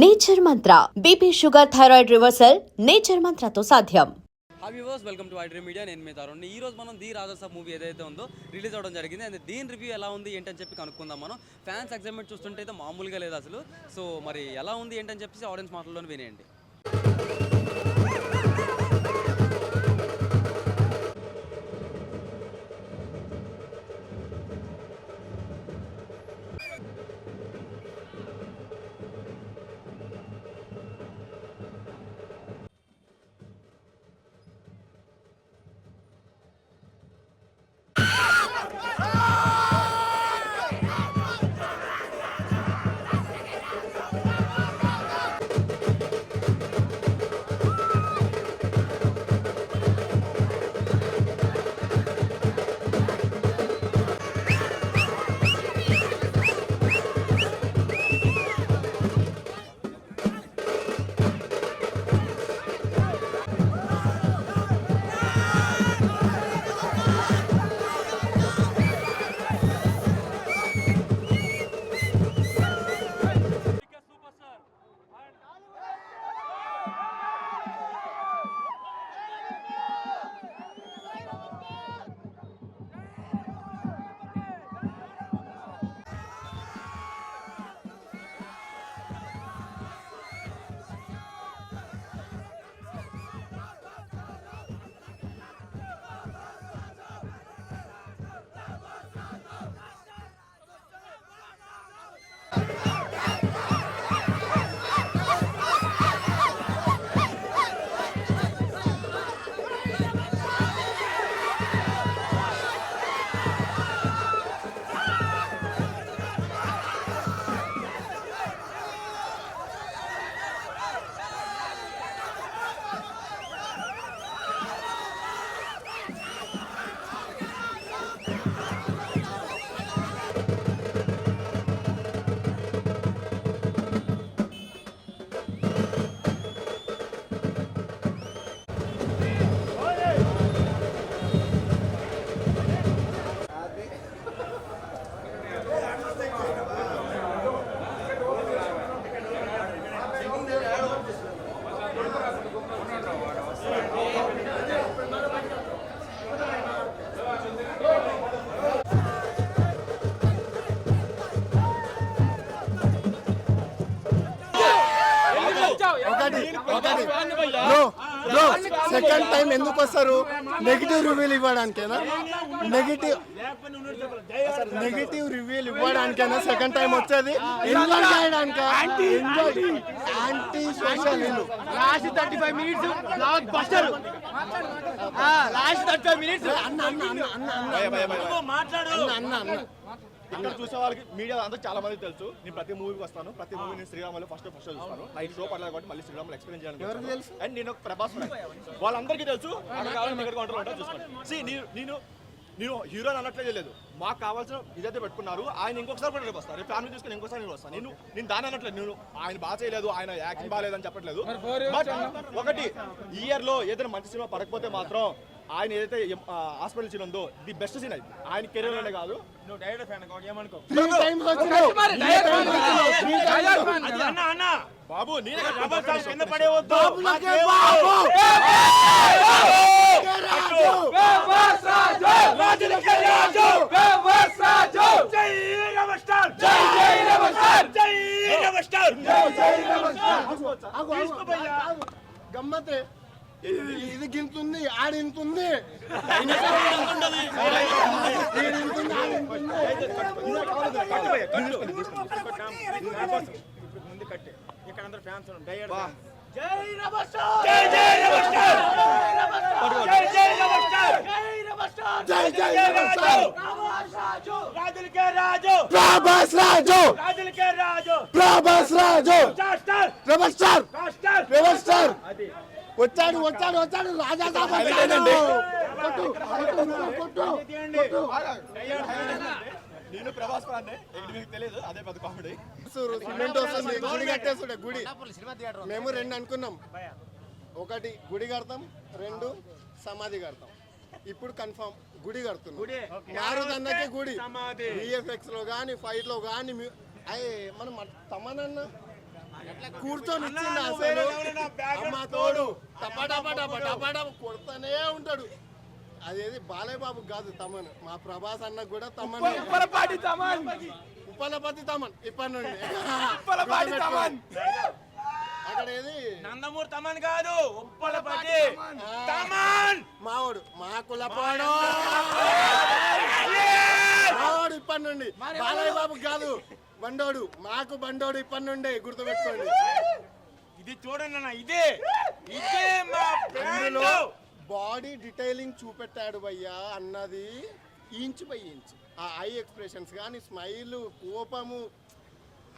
Nature Mantra BP sugar thyroid reversal nature మంత్రతో సాధ్యం. Hi viewers, welcome to iDream media. నేను మీ తరుణ్. ఈ రోజు మనం ది రాజాసాబ్ మూవీ ఏదైతే ఉందో రిలీజ్ అవ్వడం జరిగింది. అండ్ దీని రివ్యూ ఎలా ఉంది ఏంటని చెప్పి కనుక్కుందాం. మనం ఫ్యాన్స్ ఎగ్జైట్మెంట్ చూస్తుంటే అయితే మామూలుగా లేదు అసలు. సో మరి ఎలా ఉంది ఏంటని చెప్పేసి ఆడియన్స్ మాటల్లోనే వినేయండి. సెకండ్ టైం ఎందుకు వస్తారు? నెగిటివ్ రివ్యూలు ఇవ్వడానికేనా? నెగిటివ్ రివ్యూలు ఇవ్వడానికైనా సెకండ్ టైం వచ్చేది ఎంజాయ్ చేయడానికా? Anti social. Last 35 minutes blockbuster. Last 35 minutes అన్న ఇక్కడ చూసే వాళ్ళకి మీడియా అందరూ చాలా మంది తెలుసు. నేను ప్రతి మూవీకి వస్తాను. ప్రతి మూవీ నేను శ్రీరాములు ఫస్ట్ చూస్తాను. నైట్ షో పడలేదు కాబట్టి మళ్ళీ శ్రీరాములు ఎక్స్ప్లెయిన్ చేయాలి. అండ్ నేను ఒక ప్రభాస్ వాళ్ళందరికీ తెలుసు. చూసుకోండి, నేను హీరోని అనట్లేదు లేదు. మాకు కావాల్సిన ఇదైతే పెట్టుకున్నారు. ఆయన ఇంకొకసారి కూడా రేపు వస్తారు. ఫ్యామిలీ తీసుకుని ఇంకోసారి నేను వస్తాను. నేను దాని అనట్లేదు. నేను ఆయన బాగా చేయలేదు, ఆయన యాక్టింగ్ బాగాలేదు అని చెప్పట్లేదు. బట్ ఒకటి, ఈ ఇయర్ లో ఏదైనా మంచి సినిమా పడకపోతే మాత్రం ఆయన ఏదైతే హాస్పిటల్ సీన్ ఉందో ది బెస్ట్ సీన్ అది. ఆయన కెరీర్ లోనే కాదు. నువ్వు డైరెక్టర్ ఫ్యాన్ ఏమనుకో బాబు, నేను పడేవద్దు. గమ్మతే ఇది గింతుంది, ఆడింతుంది. ఇక్కడ అందరూ ఫ్యాన్స్ వచ్చాడు రాజాసాబ్. నేను ప్రభాస్ మీకు తెలియదు, అదే పెద్ద కామెడీ. సిమెంట్ వస్తుంది, గుడి కట్టేస్తుండే. గుడి మేము రెండు అనుకున్నాం. ఒకటి గుడి కడతాం, రెండు సమాధి కడతాం. ఇప్పుడు కన్ఫర్మ్ గుడి కడుతున్నాం. మారుదన్నకి గుడి విఎఫ్ఎక్స్ లో గానీ ఫైట్ లో గానీ మనం తమనన్న కూర్చొని ఇచ్చిండు అసలు అమ్మ తోడు టపా కొడతానే ఉంటాడు. అదేది బాలయ్య బాబు కాదు తమన్, మా ప్రభాస్ అన్న కూడా తమన్, ఉప్పలపాటి తమన్, ఉప్పలపతి తమన్ ఇప్పటి నుండి ఉప్పలపాటి తమన్. అక్కడ ఏది నందమూరి తమన్ కాదు, ఉప్పలపాటి తమన్. మావాడు మా కులపాడు మావాడు ఇప్పటి నుండి బాలయ్య బాబు కాదు బండోడు, మాకు బండోడు ఇప్పటి నుండి గుర్తుపెట్టుకోండి. ఇది చూడండి అన్న, ఇదే మా అందులో బాడీ డీటెయిలింగ్ చూపెట్టాడు భయ్యా అన్నది ఇంచ్ బై ఇంచ్. ఆ ఐ ఎక్స్ప్రెషన్స్ కానీ స్మైల్, కోపము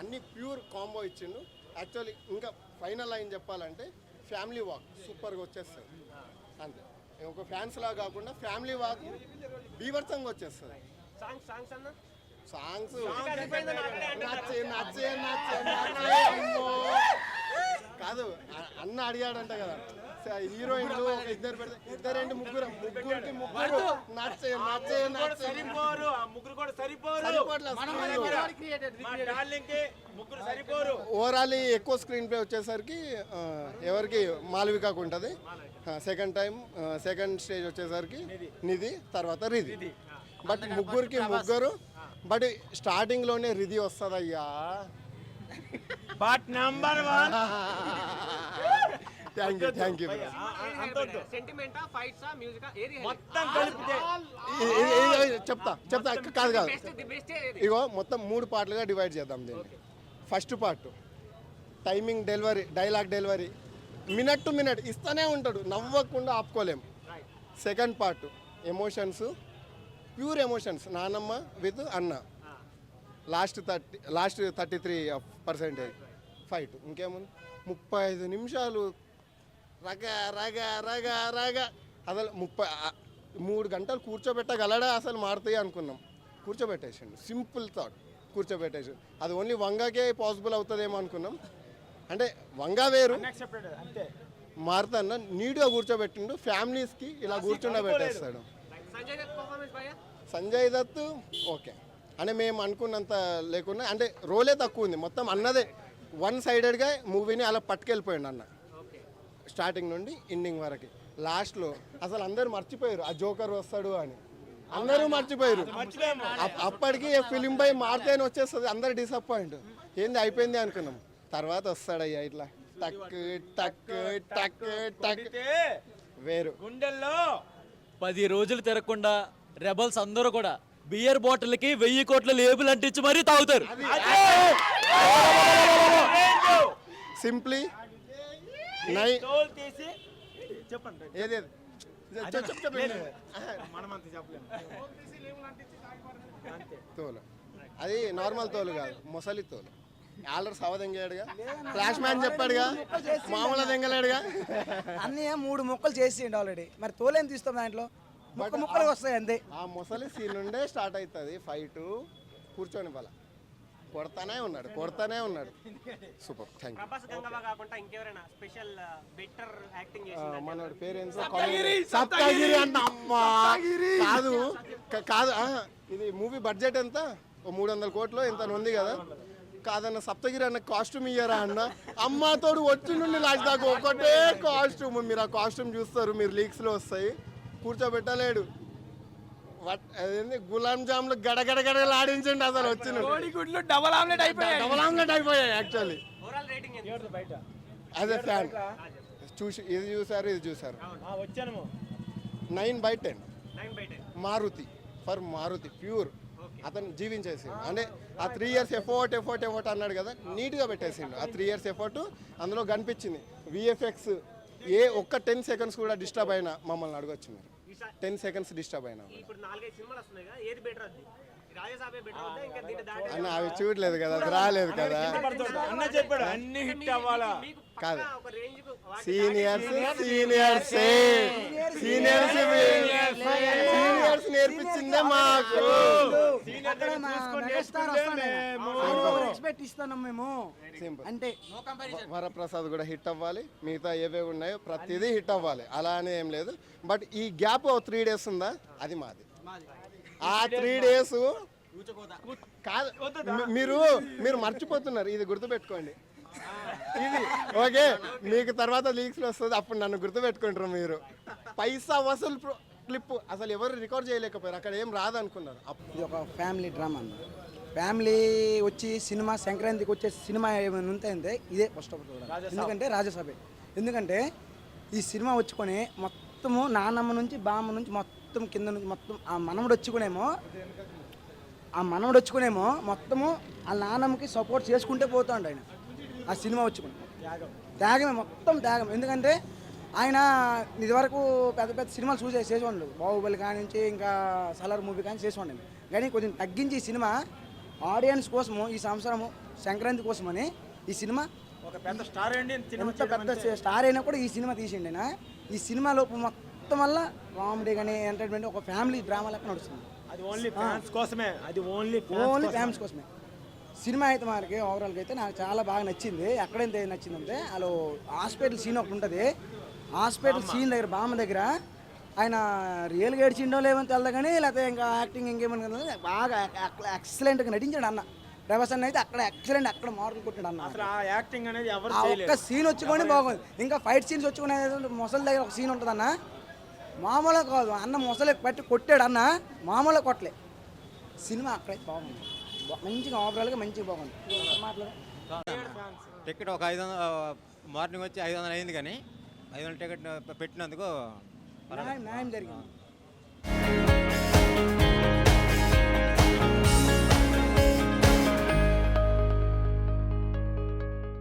అన్ని ప్యూర్ కాంబో ఇచ్చిండు. యాక్చువల్లీ ఇంకా ఫైనల్ లైన్ చెప్పాలంటే ఫ్యామిలీ వాక్ సూపర్గా వచ్చేస్తుంది అంతే. ఒక ఫ్యాన్స్ లా కాకుండా ఫ్యామిలీ వాక్ బీభత్సంగా వచ్చేస్తుంది. సాంగ్స్ నచ్చే నచ్చే నచ్చే నచ్చే అమ్మో. కాదు అన్న అడిగాడంట కదా హీరోయిన్లు ఒక ఇద్దరు పెడితే ఇద్దరేంటి ముగ్గురికి ముగ్గురు నచ్చే నచ్చే నచ్చే ఓవరాల్ ఎక్కువ స్క్రీన్ ప్లే వచ్చేసరికి ఎవరికి మాలవికకు ఉంటుంది. సెకండ్ స్టేజ్ వచ్చేసరికి నిధి, తర్వాత రిధి. బట్ ముగ్గురికి ముగ్గురు. బట్ స్టార్టింగ్ లోనే రిధి వస్తుందయ్యా. But number 1. థ్యాంక్ యూ మొత్తం కలిపితే చెప్తా కాదు ఇగో మొత్తం 3 పార్ట్లుగా డివైడ్ చేద్దాం దీన్ని. First part timing delivery, dialogue delivery minute to minute ఇస్తూనే ఉంటాడు, నవ్వకుండా ఆపుకోలేం. Second part emotions, pure emotions, నానమ్మ విత్ అన్న. Last 33% fight. ఇంకేముంది 35 నిమిషాలు రగ రగ రగ రగ. అసలు 3 గంటలు కూర్చోబెట్టగలడా అసలు మారుతాయి అనుకున్నాం, కూర్చోబెట్టేసిండు. Simple thought కూర్చోబెట్టేసిండు. అది ఓన్లీ వంగకే పాసిబుల్ అవుతుందేమో అనుకున్నాం. అంటే వంగ వేరు, మారుతన్న నీట్గా కూర్చోబెట్టిండు. ఫ్యామిలీస్కి ఇలా కూర్చుండబెట్టేస్తాడు. సంజయ్ దత్ ఓకే అంటే మేము అనుకున్నంత లేకుండా, అంటే రోలే తక్కువ ఉంది, మొత్తం అన్నదే. 1 సైడెడ్గా మూవీని అలా పట్టుకెళ్ళిపోయాడు అన్న స్టార్టింగ్ నుండి ఎండింగ్ వరకు. లాస్ట్లో అసలు అందరూ మర్చిపోయారు ఆ జోకర్ వస్తాడు అని, అందరూ మర్చిపోయారు. అప్పటికి ఫిలిం బై మారితే వచ్చేస్తుంది, అందరు డిసప్పాయింట్. ఏంది అయిపోయింది అనుకున్నాం. తర్వాత వస్తాడయ్యా ఇట్లా టక్ టక్ టక్ టక్ వేరు. గుండెల్లో 10 రోజులు తిరగకుండా రెబల్స్ అందరూ కూడా బియర్ బాటిల్కి 1000 కోట్ల లేబుల్ అంటించి మరీ తాగుతారు. సింప్లీ చెప్పండి ఏది తోలు, అది నార్మల్ తోలు కాదు, మొసలి తోలు. ఆల్రెడీ సవదెంగాడుగా, ఫ్లాష్ మ్యాన్ చెప్పాడుగా, మామూలు దెంగలేడుగా. అన్నీ 3 ముక్కలు చేసిండు ఆల్రెడీ. మరి తోలేం తీస్తాం దాంట్లో, ముక్కలు వస్తాయి అంతే. ఆ మొసలి సీన్ నుండే స్టార్ట్ అవుతుంది ఫైట్. కూర్చొని బల కొడతానే ఉన్నాడు. Super, thank you. మనోడి పేరేంటో సప్తగిరి అంట. అమ్మా కాదు ఇది మూవీ బడ్జెట్ ఎంత? 300 కోట్లు ఎంత ఉంది కదా. కాదన్న సప్తగిరి అన్న కాస్ట్యూమ్ ఇయ్యరా అన్న. అమ్మాతోడు వచ్చి నుండి లాస్ట్ దాకా ఒకటే కాస్ట్యూమ్. మీరు ఆ కాస్ట్యూమ్ చూస్తారు, మీరు లీక్స్లో వస్తాయి. కూర్చోబెట్టలేడు. అదేంది గులాబ్ జాములు గడగడగడలు ఆడించండి అసలు వచ్చిన డబల్ ఆమ్లెట్ అయిపోయాయి యాక్చువల్లీ. అదే ఫ్యాన్ ఇది చూసారు 9/10 మారుతి ప్యూర్. అతను జీవించేసి అంటే ఆ 3 years ఎఫర్ట్ అన్నాడు కదా, నీట్గా పెట్టేసిండు. ఆ 3 years ఎఫర్ట్ అందులో కనిపించింది. విఎఫ్ఎక్స్ ఒక్క 10 seconds కూడా డిస్టర్బ్ అయినా మమ్మల్ని అడగొచ్చు. మీరు 10 seconds డిస్టర్బ్ అయినా అన్న అవి చూడలేదు కదా, అది రాలేదు కదా. కాదు సీనియర్స్ నేర్పించిందే మాకు. అంటే వరప్రసాద్ కూడా హిట్ అవ్వాలి, మిగతా ఏవేవి ఉన్నాయో ప్రతిదీ హిట్ అవ్వాలి, అలా అని ఏం లేదు. బట్ ఈ గ్యాప్ 3 days ఉందా, అది మాది. ఆ 3 days కాదు, మీరు మర్చిపోతున్నారు. ఇది గుర్తుపెట్టుకోండి, ఇది ఓకే. మీకు తర్వాత లీక్స్లో వస్తుంది, అప్పుడు నన్ను గుర్తుపెట్టుకుంటారు మీరు. పైసా వసూలు క్లిప్ అసలు ఎవరు రికార్డ్ చేయలేకపోయారు, అక్కడ ఏం రాదనుకున్నారు. ఇది ఒక ఫ్యామిలీ డ్రామా అన్న. ఫ్యామిలీ వచ్చి సినిమా సంక్రాంతికి వచ్చే సినిమా ఏమైనా ఉంటే ఇదే ఫస్ట్ ఆఫ్ ఆల్. ఎందుకంటే రాజసభ. ఎందుకంటే ఈ సినిమా వచ్చుకొని మొత్తము నాన్నమ్మ నుంచి బామ్మ నుంచి మొత్తం కింద నుంచి మొత్తం ఆ మనవడు వచ్చుకునేమో మొత్తము ఆ నాన్నమ్మకి సపోర్ట్ చేసుకుంటే పోతాడు ఆయన. ఆ సినిమా వచ్చుకుని త్యాగమే, మొత్తం త్యాగం. ఎందుకంటే ఆయన ఇదివరకు పెద్ద పెద్ద సినిమాలు చేసి ఉండదు. బాహుబలి కానించి ఇంకా సలార్ మూవీ కానీ చేసి ఉండండి. కానీ కొంచెం తగ్గించి ఈ సినిమా ఆడియన్స్ కోసము ఈ సంవత్సరము సంక్రాంతి కోసమని ఈ సినిమా ఒక పెద్ద స్టార్ అండి, ఎంత పెద్ద స్టార్ అయినా కూడా ఈ సినిమా తీసిండి ఆయన. ఈ సినిమాలో మొత్తం వల్ల కామెడీ కానీ ఎంటర్టైన్మెంట్ ఒక ఫ్యామిలీ డ్రామా లెక్క నడుస్తుంది. అది ఓన్లీ ఫ్యాన్స్ కోసమే, అది ఓన్లీ ఫ్యాన్స్ కోసమే. సినిమా అయితే మనకి ఓవరాల్గా అయితే నాకు చాలా బాగా నచ్చింది. ఎక్కడైతే నచ్చిందంటే వాళ్ళు హాస్పిటల్ సీన్ ఒకటి ఉంటుంది. హాస్పిటల్ సీన్ దగ్గర బామ్మ దగ్గర ఆయన రియల్గా ఏడ్చిండో లేవని తెలదు కానీ, లేకపోతే ఇంకా యాక్టింగ్ ఇంకేమన్నా బాగా ఎక్సలెంట్గా నటించాడు అన్న. ప్రభాస్ అన్న అయితే అక్కడ ఎక్సలెంట్, అక్కడ మార్కులు కొట్టాడు అన్న. అసలు ఆ యాక్టింగ్ అనేది ఎవరు ఆ ఒక్క సీన్ వచ్చుకొని బాగుంది. ఇంకా ఫైట్ సీన్స్ వచ్చుకునే మొసలి దగ్గర ఒక సీన్ ఉంటుంది అన్న, మామూలుగా కాదు. అన్న మొసలి పట్టి కొట్టాడు అన్న, మామూలుగా కొట్టలే. సినిమా అక్కడైతే బాగుంది, మంచిగా ఓవరాల్గా మంచిగా బాగుంది. టికెట్ ఒక 500 మార్నింగ్ వచ్చి 500 అయింది, కానీ 500 టికెట్ పెట్టినందుకు న్యాయం జరిగింది.